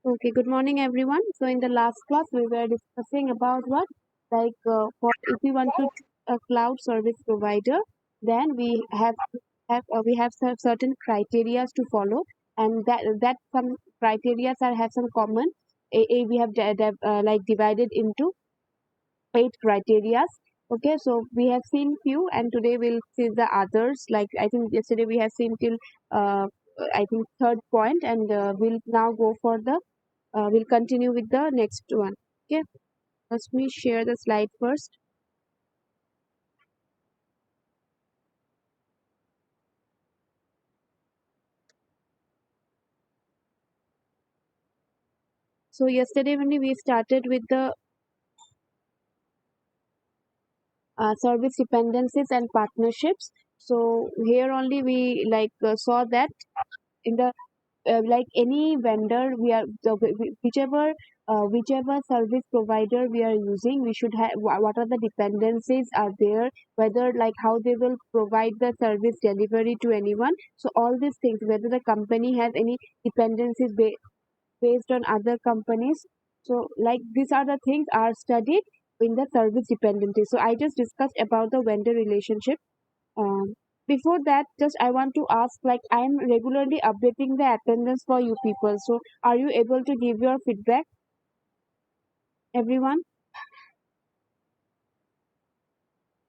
Okay, good morning everyone. So in the last class we were discussing about what for if we want to choose a cloud service provider, then we have some certain criteria to follow, and that some criteria are have some common. We have divided into 8 criteria. Okay, so we have seen few, and today we'll see the others. Like I think yesterday we have seen till I think third point, and we'll now go for the we'll continue with the next one. Okay, let me share the slide first. So yesterday when we started with the service dependencies and partnerships. So here only we saw that in the like any vendor we are whichever service provider we are using, we should have what are the dependencies are there, whether like how they will provide the service delivery to anyone. So all these things, whether the company has any dependencies based on other companies. So like these are the things are studied in the service dependency. So I just discussed about the vendor relationship. um, Before that, just I want to ask, like I am regularly updating the attendance for you people. So are you able to give your feedback, everyone?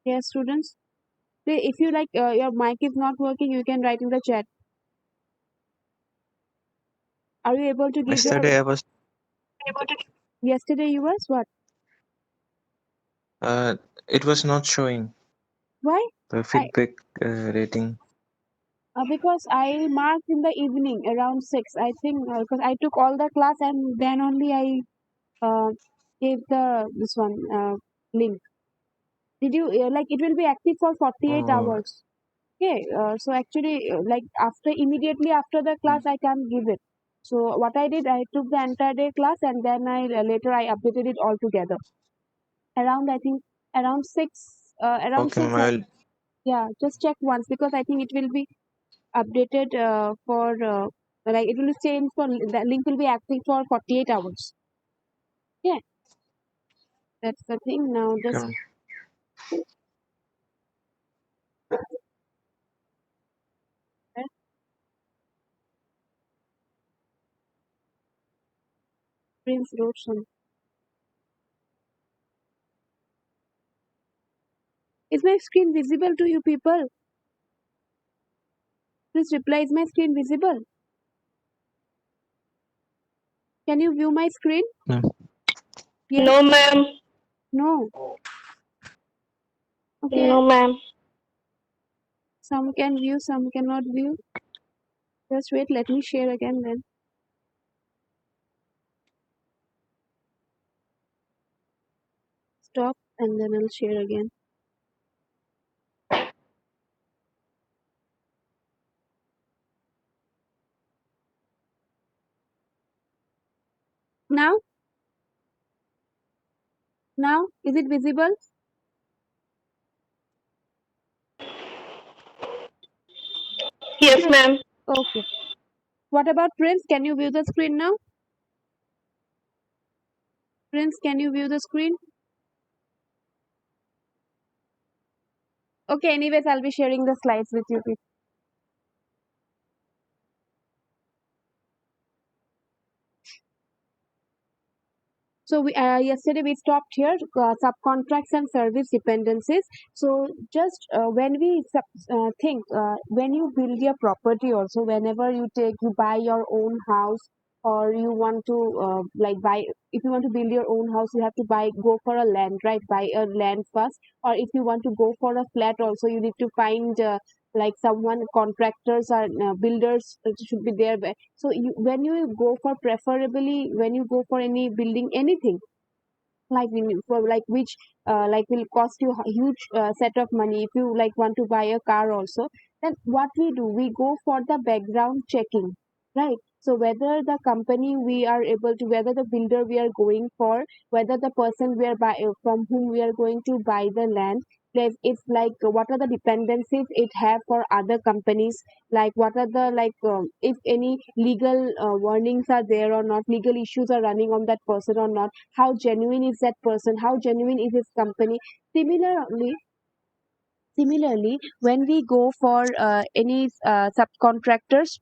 Yes, students. If you like your mic is not working, you can write in the chat. Are you able to give your Yesterday I was yesterday you was what? it was not showing Why? the I feedback rating. because I marked in the evening around 6. I think because I took all the class and then only I gave the this one link. Did you like it will be active for 48 Oh, hours? Okay, so actually, like after immediately after the class, I can't give it. So what I did, I took the entire day class and then I later I updated it all together. Around I think around around okay, six. Yeah, just check once because I think it will be updated for like it will change for the link will be active for 48 hours. Yeah, that's the thing. Now just okay. Prince wrote some. Is my screen visible to you people? Please reply. Is my screen visible? Can you view my screen? Mm. Yes. No, ma'am. No. Okay. No, ma'am. Some can view, some cannot view. Just wait. Let me share again then. Stop and then I'll share again. Now, is it visible? Yes, ma'am. Okay. What about Prince? Can you view the screen now? Prince, can you view the screen? Okay. Anyways, I'll be sharing the slides with you. So we yesterday we stopped here, subcontracts and service dependencies. So just when we think when you build your property, also whenever you buy your own house, or you want to buy, if you want to build your own house, you have to go for a land, right? Buy a land first, or if you want to go for a flat, also you need to find like someone, contractors or builders should be there. So when you go for, preferably when you go for any building anything, for like which like will cost you a huge set of money, if you like want to buy a car also, then what we do, we go for the background checking, right? So whether the company we are able to, whether the builder we are going for, whether the person we are from whom we are going to buy the land, it's like what are the dependencies it have for other companies, like what are the if any legal warnings are there or not, legal issues are running on that person or not, how genuine is that person, how genuine is his company. Similarly, when we go for any subcontractors,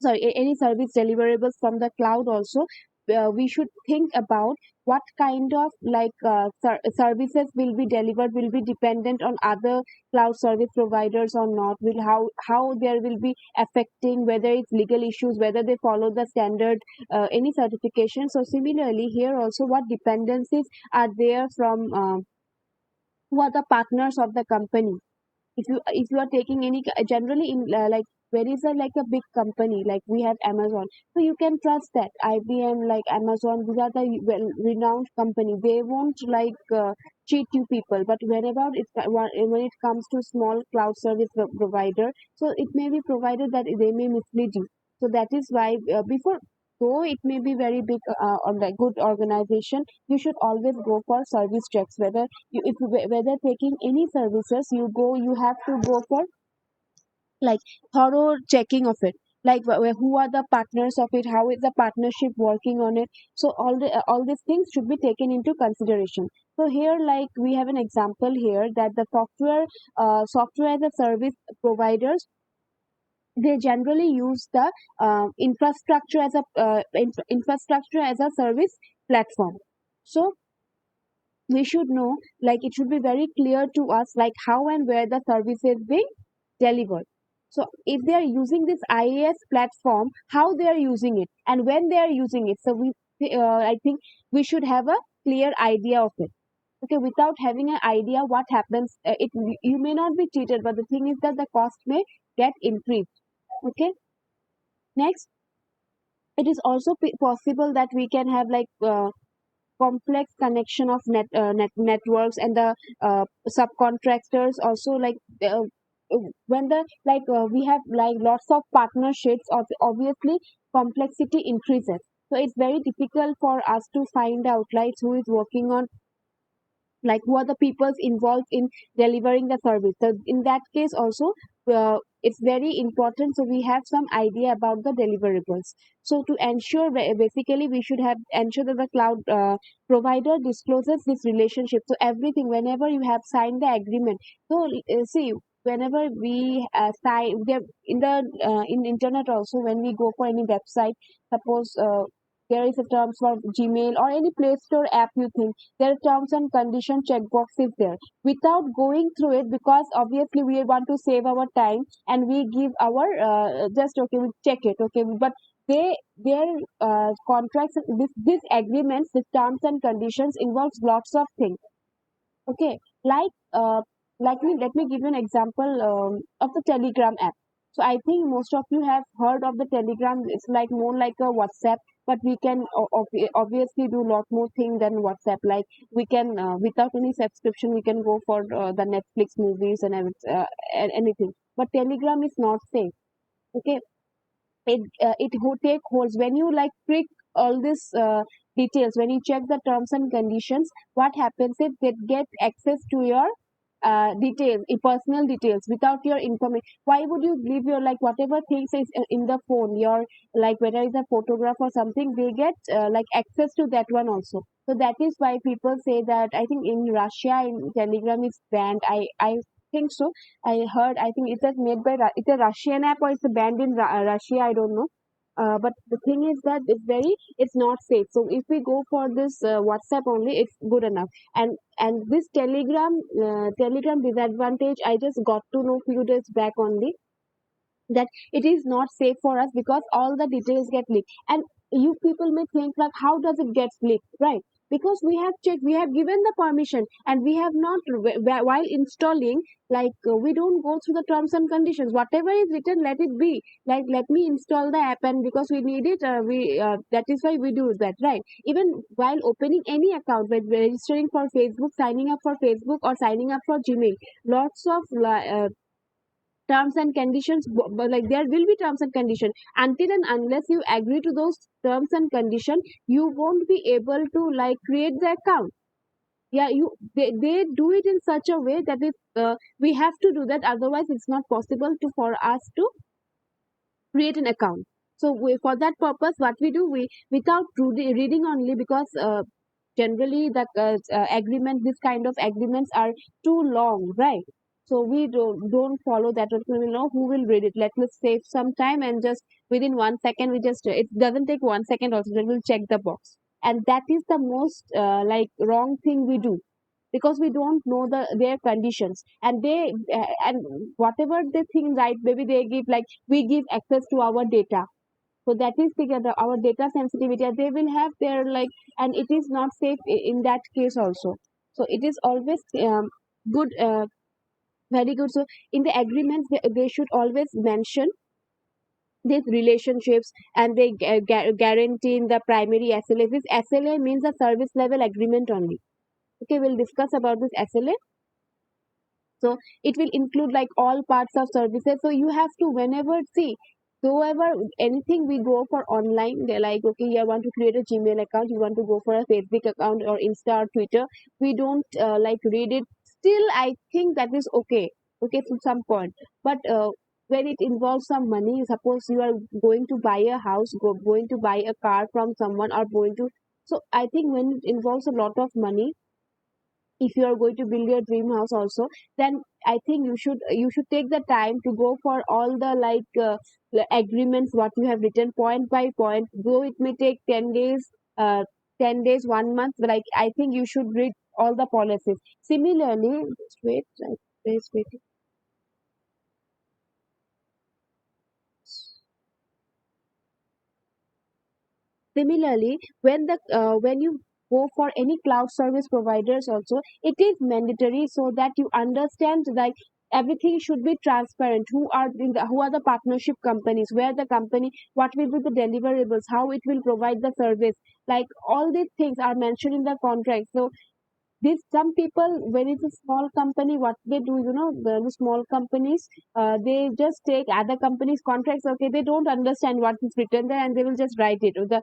sorry, any service deliverables from the cloud also, we should think about what kind of services will be delivered, will be dependent on other cloud service providers or not, will how there will be affecting, whether it's legal issues, whether they follow the standard, any certification. So similarly here also, what dependencies are there from who are the partners of the company. If you are taking any generally in where is a like a big company, like we have Amazon, so you can trust that IBM, like Amazon, these are the well renowned company, they won't cheat you people. But whenever when it comes to small cloud service provider, so it may be provided that they may mislead you. So that is why before, though it may be very big or like good organization, you should always go for service checks, whether whether taking any services, you have to go for like thorough checking of it, like who are the partners of it, how is the partnership working on it. So all these things should be taken into consideration. So here, like we have an example here that the software as a service providers, they generally use the infrastructure as a service platform. So we should know, like it should be very clear to us, like how and where the service is being delivered. So if they are using this IaaS platform, how they are using it and when they are using it, so I think we should have a clear idea of it. Okay, without having an idea what happens, you may not be cheated, but the thing is that the cost may get increased. Okay, next, it is also possible that we can have complex connection of networks, and the subcontractors also, when the we have like lots of partnerships, obviously complexity increases. So it's very difficult for us to find out like who is working on, like who are the peoples involved in delivering the service. So in that case also, it's very important, so we have some idea about the deliverables. So to ensure, basically we should have ensure that the cloud provider discloses this relationship. So everything, whenever you have signed the agreement, so see, whenever we sign there in the in internet also, when we go for any website, suppose there is a terms for Gmail or any Play Store app, you think there are terms and condition checkbox is there. Without going through it, because obviously we want to save our time and we give our just okay, we check it, okay, but their contracts, this agreements, the terms and conditions involves lots of things. Okay, like let me give you an example of the Telegram app. So I think most of you have heard of the Telegram. It's like more like a WhatsApp, but we can obviously do lot more things than WhatsApp. Like we can without any subscription, we can go for the Netflix movies and anything. But Telegram is not safe. Okay, take holds when you like click all this details, when you check the terms and conditions, what happens is they get access to your details, personal details, without your information. Why would you leave your like whatever things is in the phone, your like whether it's a photograph or something, they get like access to that one also. So that is why people say that, I think in Russia, in Telegram is banned. I think so. I heard. I think it's made by it's a Russian app or it's a banned in Russia. I don't know. But the thing is that it's not safe. So if we go for this WhatsApp only, it's good enough. And this Telegram disadvantage, I just got to know few days back only, that it is not safe for us because all the details get leaked. And you people may think like, how does it get leaked, right? Because we have checked, we have given the permission, and we have not while installing, we don't go through the terms and conditions. Whatever is written, let it be. Like, let me install the app, and because we need it, we that is why we do that, right? Even while opening any account, when registering for Facebook, signing up for Facebook or signing up for Gmail, lots of terms and conditions, but like there will be terms and conditions. Until and unless you agree to those terms and conditions, you won't be able to like create the account. Yeah, they do it in such a way that we have to do that, otherwise it's not possible to for us to create an account. So for that purpose, what we do, we without reading only, because generally the agreement, this kind of agreements are too long, right? So we don't follow that. We will know who will read it. Let's save some time and just within 1 second we just, it doesn't take 1 second also, then we'll check the box. And that is the most like wrong thing we do, because we don't know their conditions, and they and whatever they think, right, maybe they give, like we give access to our data. So that is our data sensitivity, and they will have their like, and it is not safe in that case also. So it is always good, very good. So in the agreements, they should always mention these relationships, and they guarantee in the primary SLA. This SLA means a service level agreement only. Okay, we'll discuss about this SLA. So it will include like all parts of services. So you have to, whenever, see, whoever, anything we go for online, they're like, okay, you want to create a Gmail account, you want to go for a Facebook account or Insta or Twitter, we don't like read it. Still, I think that is okay, okay, to some point. But when it involves some money, suppose you are going to buy a house, going to buy a car from someone, or going to, so I think when it involves a lot of money, if you are going to build your dream house also, then I think you should take the time to go for all the like the agreements what you have written point by point. Though it may take 10 days, 10 days, 1 month, but like I think you should read all the policies. Similarly, just wait, like, just wait. Similarly, when you go for any cloud service providers also, it is mandatory, so that you understand like everything should be transparent. Who are the partnership companies, where the company, what will be the deliverables, how it will provide the service, like all these things are mentioned in the contract. So this, some people, when it's a small company, what they do, the small companies, they just take other companies contracts. Okay, they don't understand what is written there, and they will just write it, or the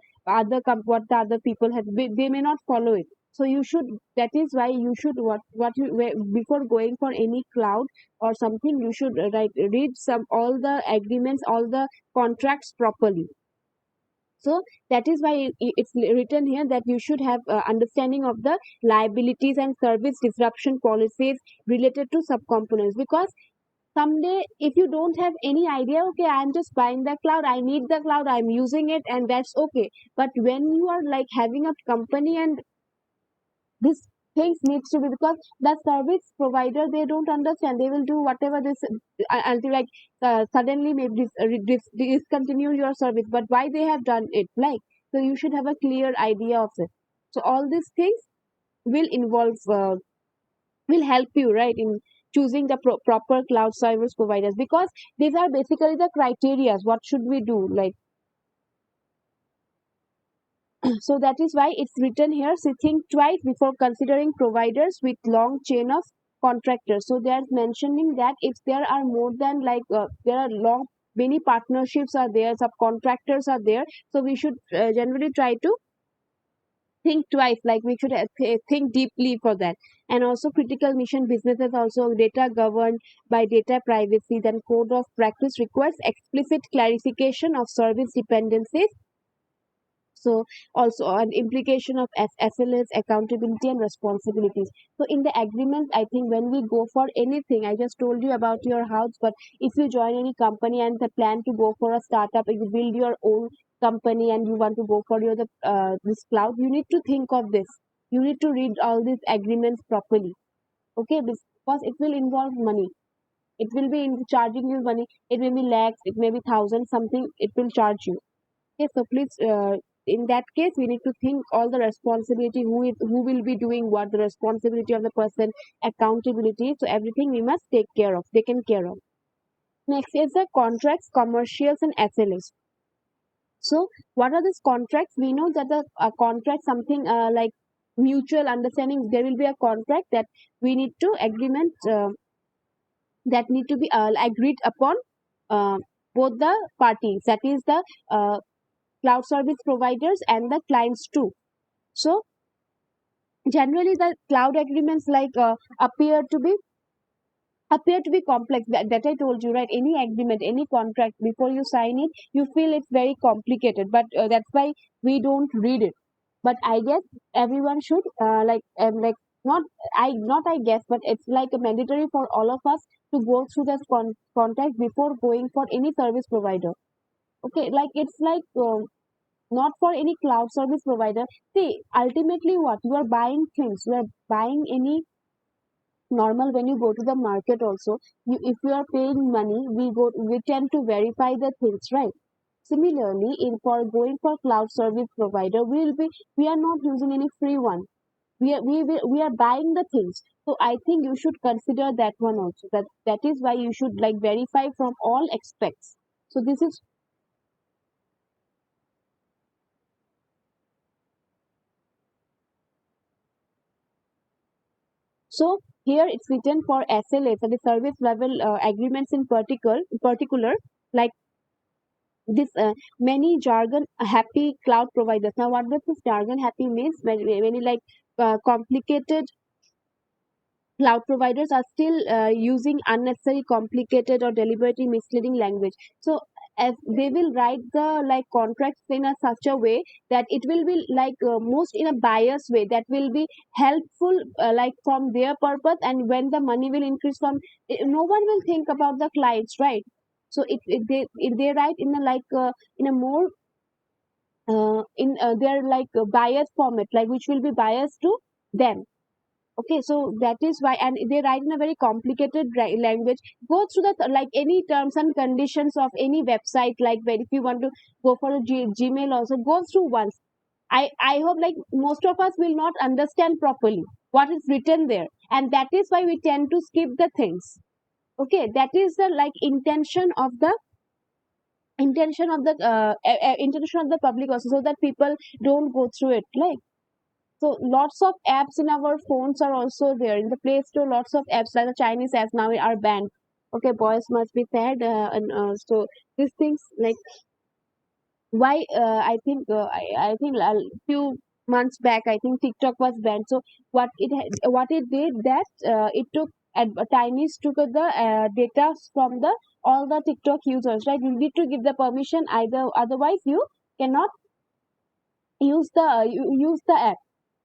what the other people have, they may not follow it. So you should, that is why you should, before going for any cloud or something, you should read some all the agreements, all the contracts properly. So that is why it's written here that you should have understanding of the liabilities and service disruption policies related to subcomponents. Because someday, if you don't have any idea, okay, I'm just buying the cloud, I need the cloud, I'm using it, and that's okay. But when you are like having a company, and this things needs to be, because the service provider, they don't understand, they will do whatever this until like suddenly maybe discontinue your service, but why they have done it, like, so you should have a clear idea of it. So all these things will involve will help you, right, in choosing the proper cloud service providers, because these are basically the criteria what should we do, like. So that is why it's written here. So think twice before considering providers with long chain of contractors. So they are mentioning that if there are more than like there are long, many partnerships are there, subcontractors are there. So we should generally try to think twice. Like we should think deeply for that. And also critical mission businesses also, data governed by data privacy. Then code of practice requires explicit clarification of service dependencies. So also an implication of SLAs, accountability and responsibilities. So in the agreement, I think when we go for anything, I just told you about your house, but if you join any company and the plan to go for a startup, if you build your own company and you want to go for your this cloud, you need to think of this. You need to read all these agreements properly. Okay, because it will involve money. It will be in charging you money. It may be lakhs, it may be thousands, something. It will charge you. Okay, so please, in that case, we need to think all the responsibility, who will be doing what, the responsibility of the person, accountability. So everything we must take care of, taken care of. Next is the contracts, commercials, and SLAs. So what are these contracts? We know that the contract, something like mutual understanding. There will be a contract that we need to agreement that need to be agreed upon uh, both the parties. That is the cloud service providers and the clients too. So generally the cloud agreements appear to be complex, that I told you, right? Any agreement, any contract, before you sign it, you feel it's very complicated, but that's why we don't read it. But I guess everyone should like not I guess, but it's like a mandatory for all of us to go through this contract before going for any service provider. Okay, like it's like not for any cloud service provider. See, ultimately what you are buying things, you are buying any normal, when you go to the market also, if you are paying money, we tend to verify the things, right? Similarly, in for going for cloud service provider, we are not using any free one. We are buying the things. So I think you should consider that one also. That is why you should like verify from all aspects. So this is, so here it's written for SLA, for the service level agreements in particular, like this many jargon happy cloud providers. Now what does this jargon happy means? When you like complicated cloud providers are still using unnecessary complicated or deliberately misleading language. So as they will write the like contracts in a such a way that it will be like most in a biased way, that will be helpful like from their purpose, and when the money will increase from no one will think about the clients, right? So if they write in a like in a more in their like biased format, like which will be biased to them. Okay, so that is why, and they write in a very complicated language. Go through the like any terms and conditions of any website, like when if you want to go for a Gmail also, go through once. I hope like most of us will not understand properly what is written there, and that is why we tend to skip the things. Okay, that is the like intention of the public also, so that people don't go through it, like. So lots of apps in our phones are also there in the Play Store. Lots of apps like the Chinese apps now are banned. Okay, boys must be fed, and so these things like why I think a few months back I think TikTok was banned. So what it did that it took Chinese took the data from the all the TikTok users, right? You need to give the permission, either otherwise you cannot use the app.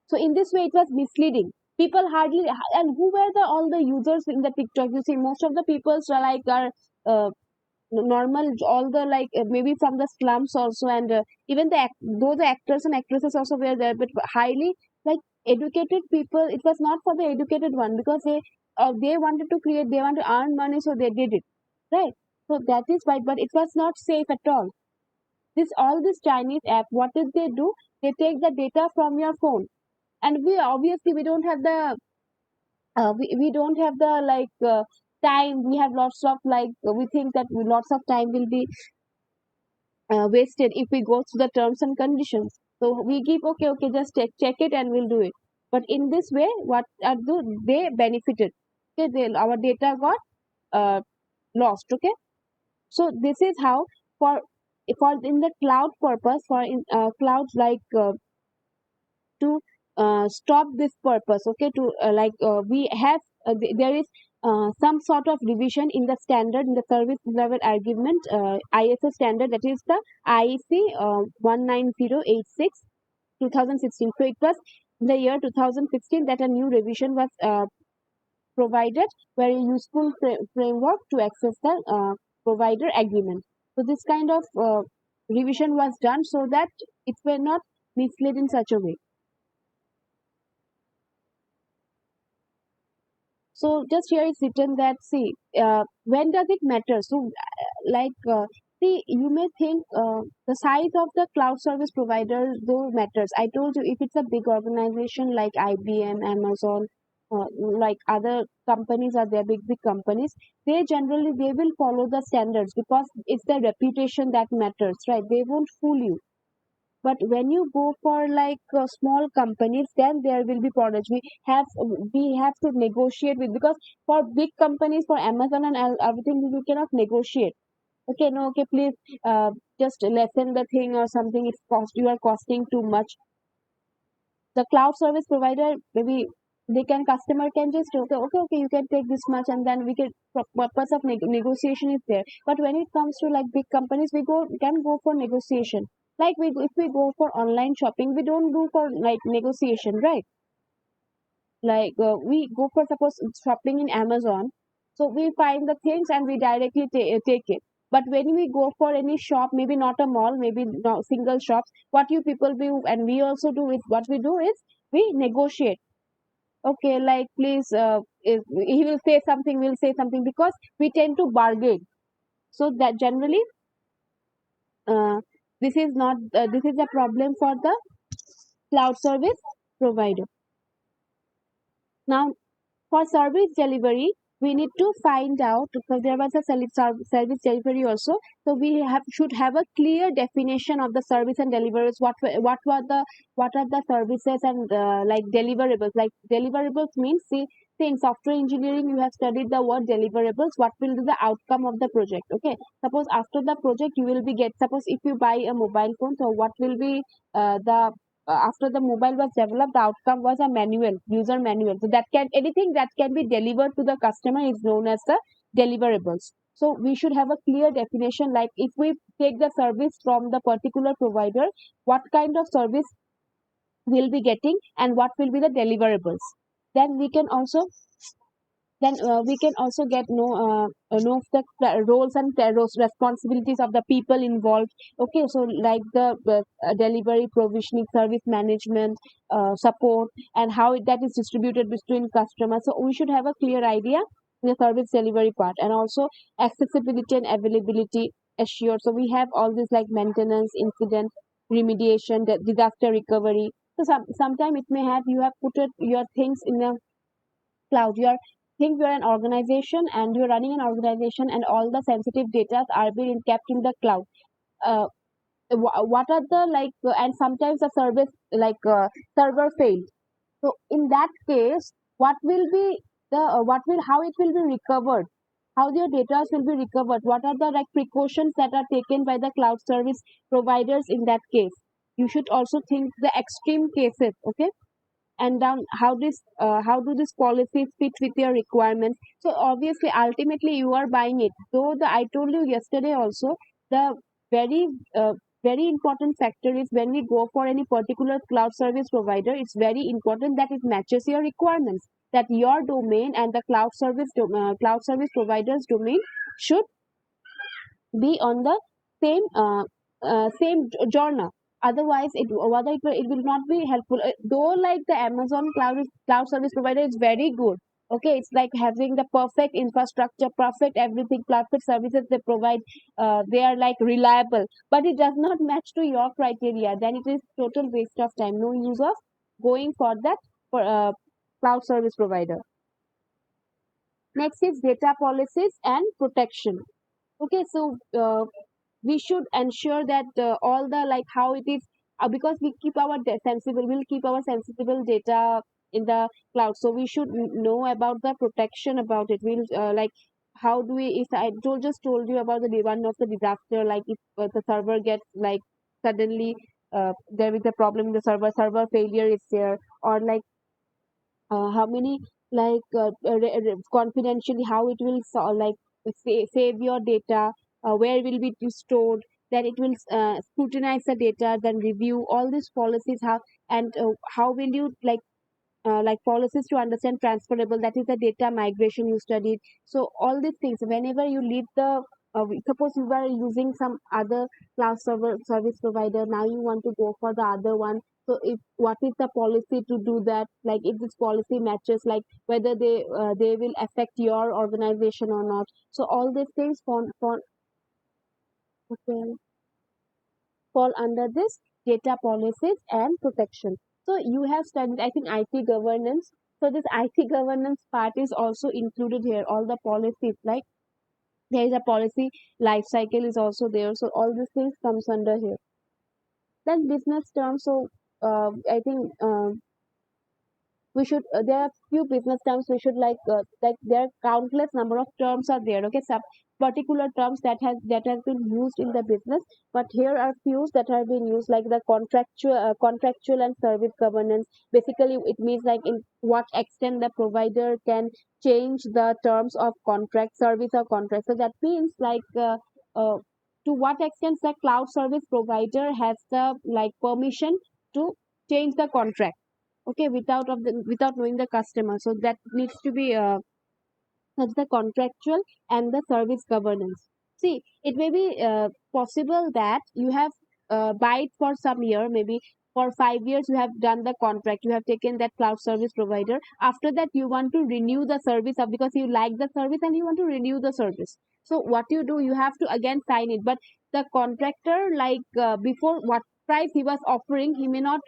So in this way, it was misleading. People hardly, and who were the all the users in the TikTok? You see, most of the people are like are normal, all the like maybe from the slums also, and even though the actors and actresses also were there, but highly like educated people. It was not for the educated one, because they wanted to create, they want to earn money, so they did it, right? So that is why, but it was not safe at all. This Chinese app, what did they do? They take the data from your phone, and we obviously we don't have the like time. We have lots of like we think that lots of time will be wasted if we go through the terms and conditions. So we give okay, just check it and we'll do it. But in this way, what they benefited. Okay, our data got lost. Okay, so this is how for in the cloud purpose, for in clouds like to stop this purpose. Okay, to we have there is some sort of revision in the standard, in the service level agreement ISO standard, that is the IEC 19086 2016. So it was in the year 2016 that a new revision was provided, very useful framework to access the provider agreement. So this kind of revision was done so that it were not misled in such a way. So just here it's written that, see, when does it matter? So see, you may think the size of the cloud service provider though matters. I told you, if it's a big organization like IBM, Amazon, like other companies are there, big companies, they will follow the standards, because it's their reputation that matters, right? They won't fool you. But when you go for like small companies, then there will be products we have to negotiate with, because for big companies, for Amazon and everything, we cannot negotiate. Okay, no, okay, please just lessen the thing or something. It's cost, you are costing too much. the cloud service provider, maybe customer can just okay, you can take this much, and then we can purpose of negotiation is there. But when it comes to like big companies, can go for negotiation. Like if we go for online shopping, we don't do for like negotiation, right? Like we go for suppose shopping in Amazon, so we find the things and we directly take it. But when we go for any shop, maybe not a mall, maybe not single shops, what you people do and we also do is what we do is we negotiate. Okay, like please, if he will say something, we'll say something, because we tend to bargain. So that generally, uh, this is a problem for the cloud service provider. Now, for service delivery, we need to find out, because there was a service delivery also. So we should have a clear definition of the service and deliverables. What are the services and like deliverables? Like deliverables means, see in software engineering you have studied the word deliverables. What will be the outcome of the project? Okay, suppose after the project you will be suppose if you buy a mobile phone, so what will be the after the mobile was developed, the outcome was a user manual. So that anything that can be delivered to the customer is known as the deliverables. So we should have a clear definition. Like if we take the service from the particular provider, what kind of service we'll be getting and what will be the deliverables. Then we can also get know of the roles and responsibilities of the people involved. Okay, so like the delivery, provisioning, service management, support, and how that is distributed between customers. So we should have a clear idea in the service delivery part. And also accessibility and availability assured. So we have all this like maintenance, incident remediation, disaster recovery. So sometime it may have, you have put your things in a cloud. You're an organization and you're running an organization, and all the sensitive data are being kept in the cloud. uh, what are the like and sometimes the service like server failed. So in that case, what will be the what will how it will be recovered, how your data will be recovered, what are the like precautions that are taken by the cloud service providers in that case. You should also think the extreme cases. Okay, and down how do these policies fit with your requirements. So obviously ultimately you are buying it. Though I told you yesterday also, the very very important factor is when we go for any particular cloud service provider, it's very important that it matches your requirements, that your domain and the cloud service provider's domain should be on the same genre. Otherwise it will not be helpful. Though like the Amazon cloud service provider is very good. Okay, it's like having the perfect infrastructure, perfect everything, perfect services they provide. They are like reliable, but it does not match to your criteria. Then it is total waste of time, no use of going for that for cloud service provider. Next is data policies and protection. Okay, so we should ensure that all the like how it is, because we keep our we'll keep our sensible data in the cloud. So we should know about the protection about it. We'll like how do we, if I just told you about the one of the disaster, like if the server gets like suddenly there is a problem in the server failure is there, or like how many like confidentially how it will like save your data, where will be stored, then it will scrutinize the data, then review all these policies, how and how will you like policies to understand transferable, that is the data migration you studied. So all these things, whenever you leave the suppose you were using some other cloud service provider, now you want to go for the other one. So if what is the policy to do that, like if this policy matches, like whether they will affect your organization or not. So all these things okay, fall under this data policies and protection. So you have studied, I think, IT governance. So this IT governance part is also included here. All the policies, like there is a policy life cycle is also there. So all these things comes under here. Then business terms. So I think we should there are few business terms we should like there are countless number of terms are there, okay, some particular terms that has been used in the business, but here are few that are being used, like the contractual and service governance. Basically it means like in what extent the provider can change the terms of contract, service or contract. So that means uh, to what extent the cloud service provider has the like permission to change the contract, okay, without knowing the customer. So that needs to be that's the contractual and the service governance. See, it may be possible that you have buy it for some year, maybe for 5 years you have done the contract, you have taken that cloud service provider. After that you want to renew the service because you like the service and you want to renew the service. So what you do, you have to again sign it, but the contractor, before what price he was offering, he may not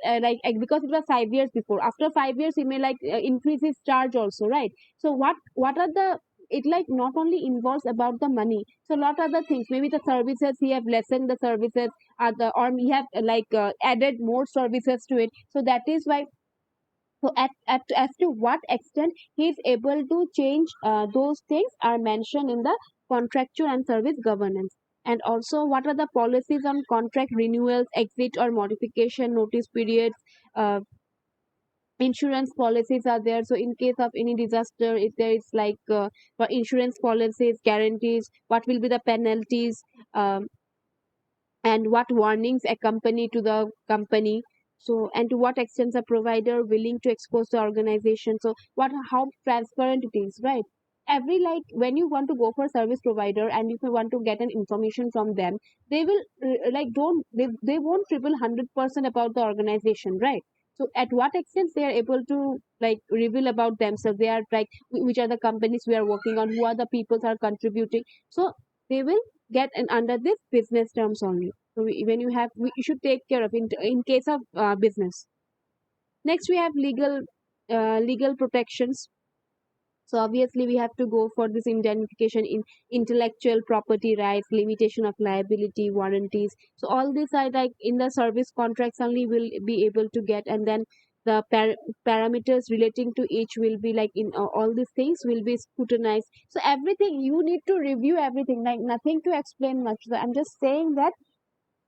because it was 5 years before. After 5 years he may increase his charge also, right? So what are the, it like not only involves about the money, so lot other things, maybe the services he have lessened the services, or he have added more services to it. So that is why, so at as to what extent he is able to change those things are mentioned in the contractual and service governance. And also what are the policies on contract renewals, exit or modification, notice periods, uh, insurance policies are there. So in case of any disaster, if there is for insurance policies guarantees, what will be the penalties, um, and what warnings accompany to the company. So and to what extent a provider willing to expose the organization, so what, how transparent it is, right? Every, like when you want to go for service provider and if you want to get an information from them, they will don't they won't reveal 100% about the organization, right? So at what extent they are able to reveal about themselves, they are which are the companies we are working on, who are the people are contributing. So they will get an under this business terms only. So when you have, you should take care of in case of business. Next we have legal protections. So obviously we have to go for this indemnification in intellectual property rights, limitation of liability, warranties. So all these are like in the service contracts only will be able to get, and then the parameters relating to each will be like in all these things will be scrutinized. So everything you need to review everything, like nothing to explain much. So I'm just saying that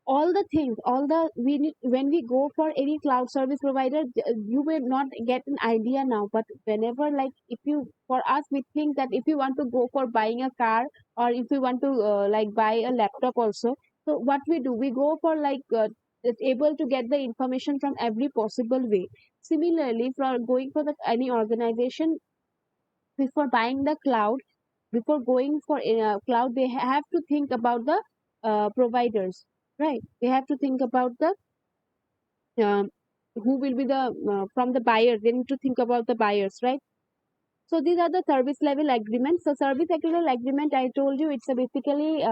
all the things, all the we need, when we go for any cloud service provider, you will not get an idea now, but whenever, like if you, for us we think that if you want to go for buying a car, or if you want to buy a laptop also, so what we do, we go for it's able to get the information from every possible way. Similarly, for going for the any organization, before buying the cloud, before going for cloud, they have to think about the providers, right? They have to think about the um, who will be the from the buyers, they need to think about the buyers, right? So these are the service level agreements. So service level agreement, I told you, it's a basically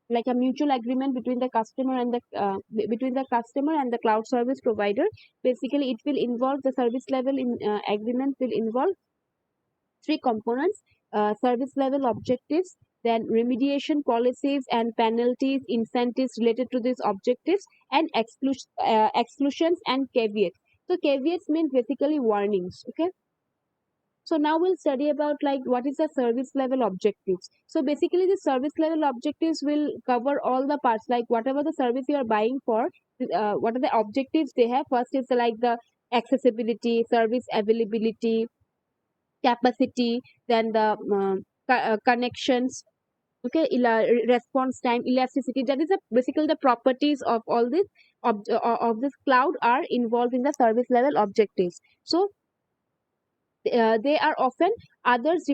like a mutual agreement between the customer and the between the customer and the cloud service provider. Basically it will involve the service level in agreement will involve three components: service level objectives, then remediation policies and penalties, incentives related to these objectives, and exclusions and caveats. So caveats means basically warnings, okay? So now we'll study about like what is the service level objectives. So basically the service level objectives will cover all the parts, like whatever the service you are buying for, what are the objectives they have. First is like the accessibility, service availability, capacity, then the connections, okay, response time, elasticity. That is basically the properties of all this of this cloud are involved in the service level objectives. So they are often others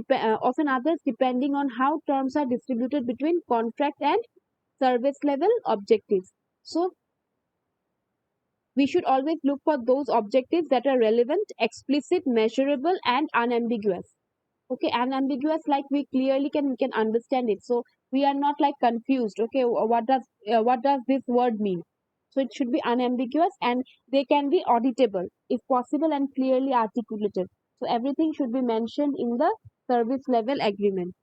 depending on how terms are distributed between contract and service level objectives. So we should always look for those objectives that are relevant, explicit, measurable, and unambiguous. Okay, unambiguous, like we clearly can understand it, so we are not like confused, okay, what does this word mean. So it should be unambiguous, and they can be auditable if possible and clearly articulated. So everything should be mentioned in the service level agreement.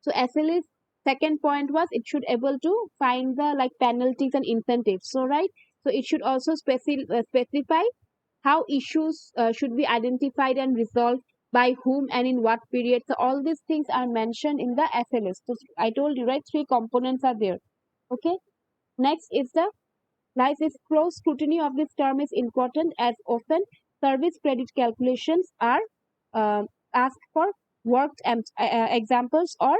So SLA's second point was it should able to find the like penalties and incentives, so right. So it should also specify how issues should be identified and resolved, by whom and in what period. So all these things are mentioned in the FLS. So I told you, right, three components are there. Okay. Next is the lies is close scrutiny of this term is important, as often service credit calculations are uh, asked for worked examples or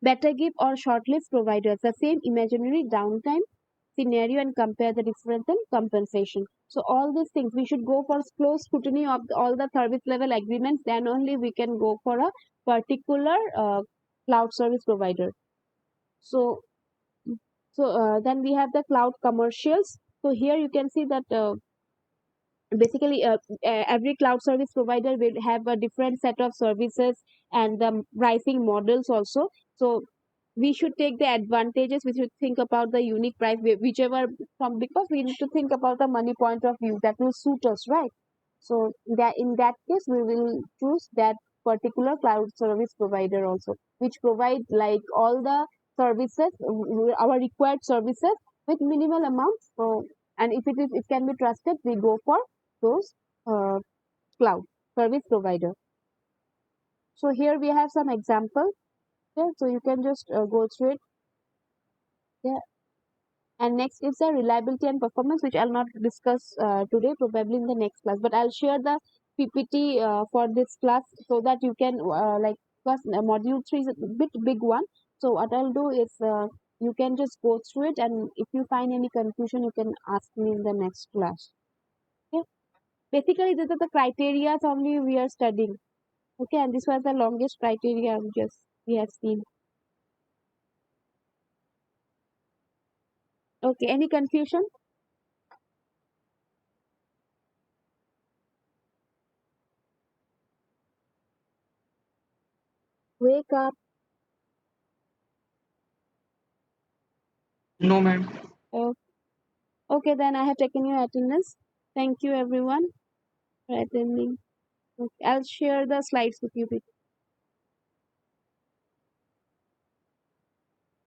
better give or shortlist providers the same imaginary downtime scenario and compare the difference in compensation. So all these things we should go for close scrutiny of all the service level agreements. Then only we can go for a particular cloud service provider. So then we have the cloud commercials. So here you can see that basically every cloud service provider will have a different set of services and the pricing models also. So we should take the advantages. We should think about the unique price whichever from, because we need to think about the money point of view that will suit us, right? So that in that case we will choose that particular cloud service provider also, which provide like all the services, our required services with minimal amounts. So and if it can be trusted, we go for those uh, cloud service provider. So here we have some examples. Yeah, so you can just go through it. Yeah. And next is the reliability and performance, which I'll not discuss today, probably in the next class. But I'll share the PPT for this class so that you can like, because module 3 is a bit big one. So what I'll do is you can just go through it, and if you find any confusion, you can ask me in the next class. Okay. Basically, these are the criteria only we are studying. Okay, and this was the longest criteria we have seen. Okay, any confusion? Wake up. No, ma'am. Okay, then I have taken your attendance. Thank you everyone for attending. Okay, I'll share the slides with you.